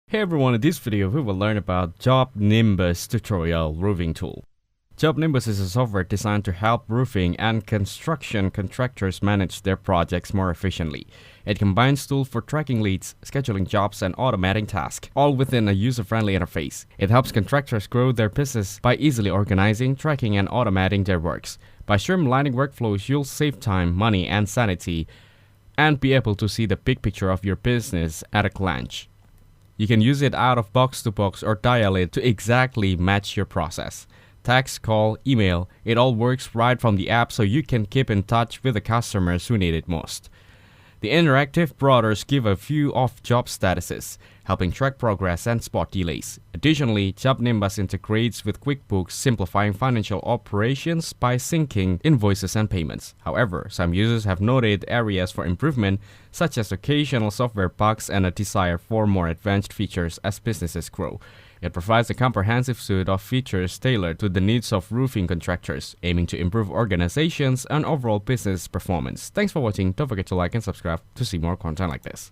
Hey everyone, in this video we will learn about Jobnimbus tutorial roofing tool. Jobnimbus is a software designed to help roofing and construction contractors manage their projects more efficiently. It combines tools for tracking leads, scheduling jobs, and automating tasks, all within a user-friendly interface. It helps contractors grow their business by easily organizing, tracking, and automating their works. By streamlining workflows, you'll save time, money, and sanity, and be able to see the big picture of your business at a glance. You can use it out of box to box or dial it to exactly match your process. Text, call, email, it all works right from the app so you can keep in touch with the customers who need it most. The interactive borders give a view of job statuses, helping track progress and spot delays. Additionally, Jobnimbus integrates with QuickBooks, simplifying financial operations by syncing invoices and payments. However, some users have noted areas for improvement, such as occasional software bugs and a desire for more advanced features as businesses grow. It provides a comprehensive suite of features tailored to the needs of roofing contractors, aiming to improve organizations and overall business performance. Thanks for watching. Don't forget to like and subscribe to see more content like this.